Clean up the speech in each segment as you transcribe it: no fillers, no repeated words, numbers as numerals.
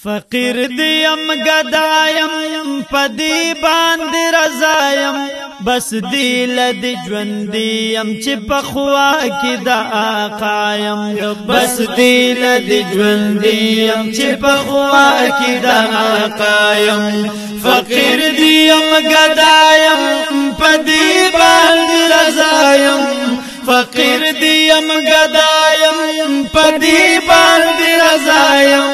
فقیر دیم گدایم پدی باند رضایم بس دیل دی جوندیم چی پخوا کی دا آقایم بس دیل دی جوندیم چی پخوا کی دا آقایم فقیر دیم گدایم پدی باند رضایم فقیر دیم گدایم پدی باند رضایم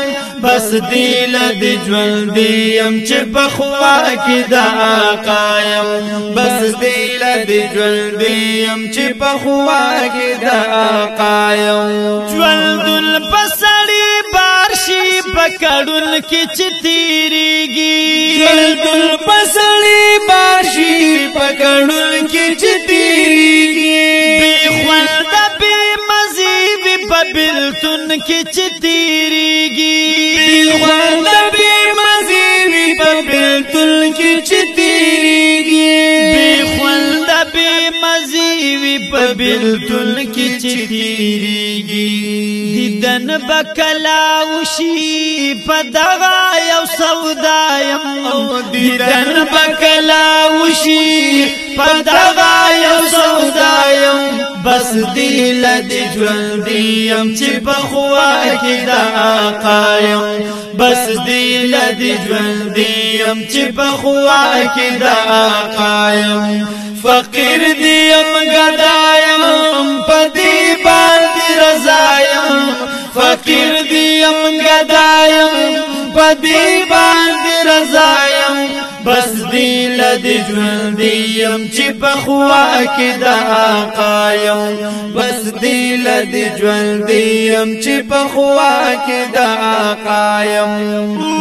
بس دیل دی جوندیم چی پخوا کی دا آقایم بس دیل دی جوندیم چی پخوا کی دا آقایم جوندل پسڑی بارشی پکڑن کی چی تیریگی جوندل پسڑی بارشی پکڑن کی چی تیریگی بی خوند بی مزیبی پبلتن کی چی تیریگی خوند بی مزیبی پبلتن کی چی تیریگی بی خوند بی مزیبی پبلتن کی چی تیریگی دیدن بکلاوشی پدغا یو سودایم دیدن بکلاوشی پدغا یو سودایم بس دیل دی جوندیم چی پخوا کی دا آقایم بس دیل دی جوندیم چی پخوا کی دا آقایم فقیر دیم گدایم پدی باندی رضایم فقیر دیم گدایم پدی باندی رضایم بس دیل دی جوندیم چی پخوا کی دا آقایم بس دیل دی جوندیم چی پخوا کی دا آقایم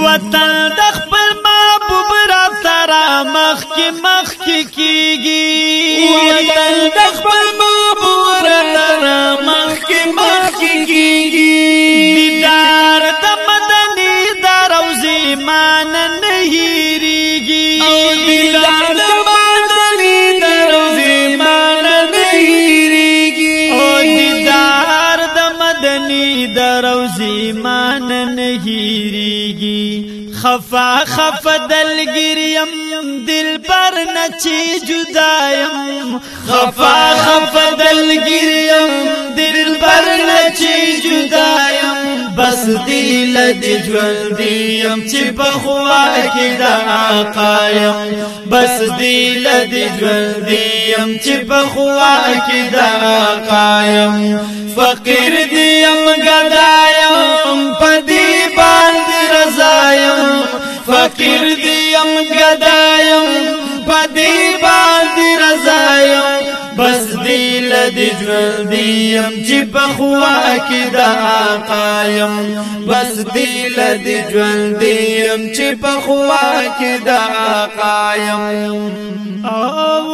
وطن دخپل محبوب را ترا مخ کی کیگی وطن دخپل محبوب را ترا مخ کی کیگی دیدار دا مدنی دا روزی مان نهیریگی دیدار دا مدنی دا روزی مان نهیریگی دیدار دا مدنی دا روزی مان نهیریگی خفا خفا دلگیریم دل پر نچی جدایم خفا خفا دلگیریم دل پر نچی جدایم بس دیل دی جوندیم چی پخوا کی دا آقایم بس دیل دی جوندیم چی پخوا کی دا آقایم فقیر دیم گدایم پدی باند رضایم فقیر دیم گدایم پدی باند رضایم بس دیل دی جوندیم چی پخوا کی دا آقایم بس دیل دی جوندیم چی پخوا کی دا آقایم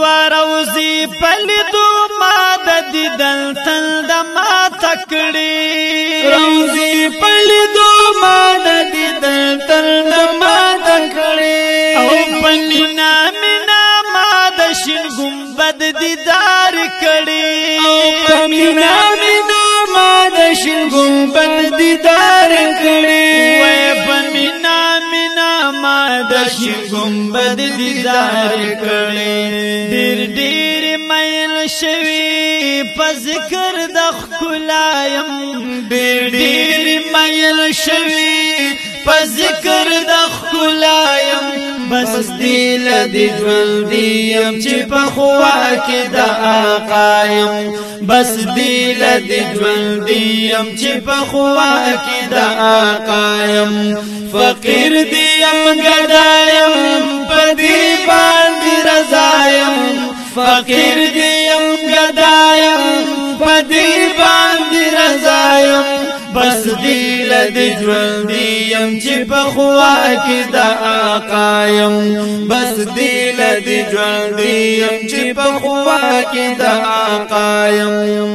وروزی پلیدو ما دا دیدن تل دا ما تکڑی روزی پلیدو ما دا دیدن تل دا ما تکڑی او پمینا مینا ما دا شن گمبد دیدار کڑی او پمینا مینا ما دا شن گمبد دیدار کڑی وی پمینا مینا ما دا شن گمبد دیدار کڑی دیر دیر میل شوی پا ذکر دا خلایم دیر دیر میل شوی پا ذکر دا خلایم بس دیل دی جوندیم چی پخوا کی دا آقایم بس دیل دی جوندیم چی پخوا کی دا آقایم فقیر دیم گدایم پدی باندی رضایم فقیر دیم گدایم پدی باندی رضایم بس دیل دی جوندیم چی پخوا کی دا آقایم بس دیل دی جوندیم چی پخوا کی دا آقایم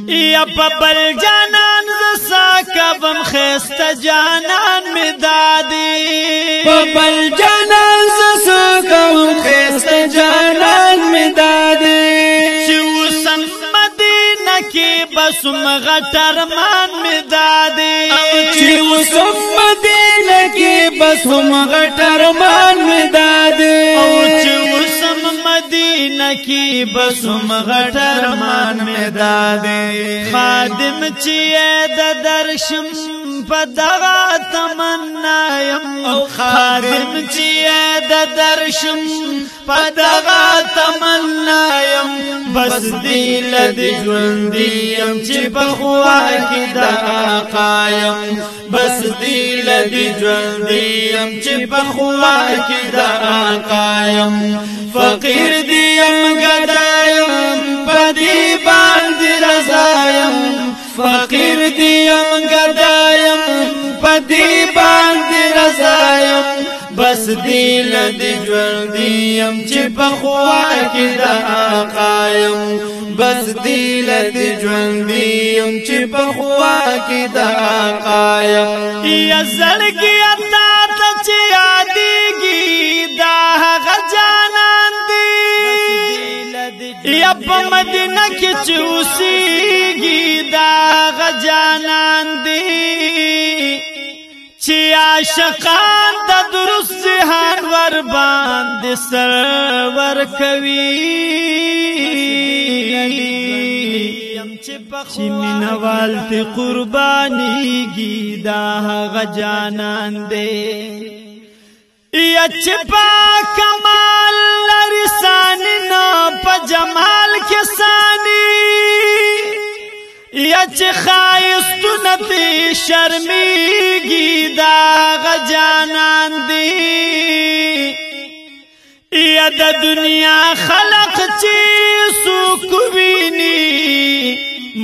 یا پبل جانان زسا کبم خیست جانان می دادی پبل جانان زسا کبم خیست جانان می دادی چی وسن مدینہ کی بسم غټر مان می دادی چی وسم مدینہ بس هم غټر مان مداد او چې وسم مدینه کی بس هم غټر مان مداد خادم چې د درشم پدغا تمنا یم خادم چې د درشم پدغا تمنا یم بس دل د ژوندې یم چې په خوا کې د آقا یم بس دل د ژوندې یم چې په خوا کې د آقا یم فقیر دی یم ګدا یم پدې باندې رضا یم فقیر دی یم ګدا یم پدې باندې رضا یم بس دل د ژوندې یم چې په خوا کې د آقا یم بس دل د ژوندې یم چې په خوا کې د آقا یم یا زړګي اتا ته چې یادېږي دا هغه جانان دی یا په مدینه کې چې اوسېږي دا هغه جانان دی چې عاشقان د درست جهان ور باندې سرور کوي چې مینوال ته قربانيږي دا هغه جانان دی یا چې په کمال لري ثاني نه په جمال کې ثاني یا چې خایستونه ته شرمېږي دا هغه جانان دی یا د دنیا خلق چې څوک ویني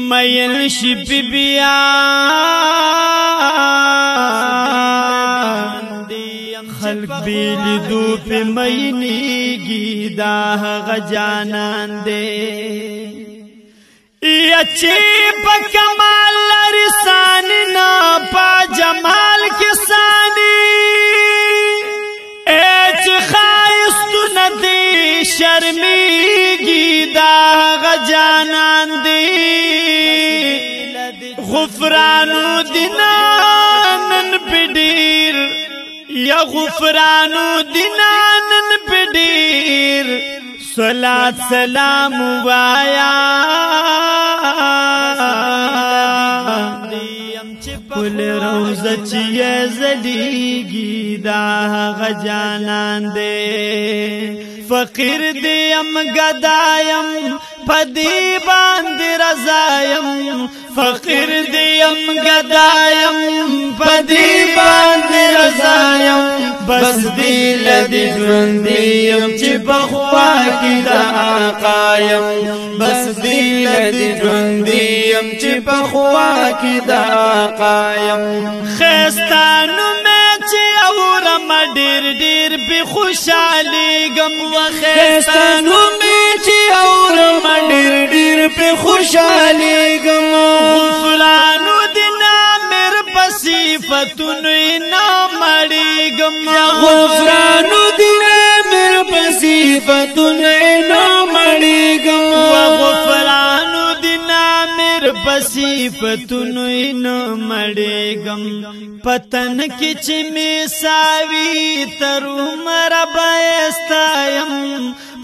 مین شي بیا خلق بیلیدو پہ مینیږي دا هغه جانان دی یا چې په کمال لري ثاني نه په جمال کې ثاني چې ښایستونه دي شرمېږي دا هغه جانان دی غفرانو دینا نن پډیر یا غفرانو دینا نن پډیر صلات سلام وایا کل روزه چې زدیږي دا هغه جانان دی فقیر دی ام گدایم پدی باندې رضایم فقیر دی ام گدایم پدی باندې رضایم بس دل د ژوندې یم چې په خوا کې د آقا یم بس دل د ژوندې یم چې په خوا کې د آقا یم خستانو مې چې اورم ډېر ډېر په خوشالېږم خستانو مې چې اورم ډېر ډېر په خوشالېږم غفرانو دینا مېر په صفتونو نه مړېږم غفرانو دینا مېر په صفتونو نه مړېږم غفرانو دینا مېر په صفتونو نه مړېږم پتن کې چې مې ساوي تر عمر بایستایم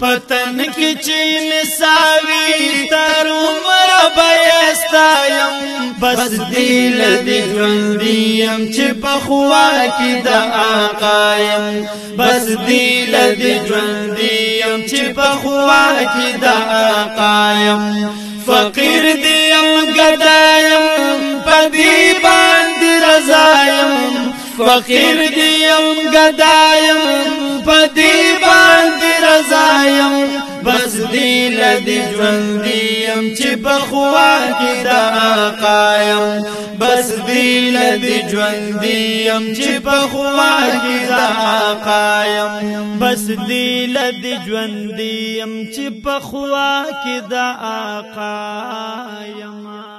پتن کې چې مې ساوي تر عمر بایستایم بس دل د ژوندې یم چې په خوا کې د آقا یم بس دل د ژوندې یم چې په خوا کې د آقا یم فقیر دی یم گدایم پدی باندې رضایم فقیر دی یم گدایم پدی باندې رضایم بس دل د ژوندې یم چې په خوا کې د آقا یم بس دل د ژوندې یم چې په خوا کې د آقا یم بس دل د ژوندې یم چې په خوا کې د آقا یم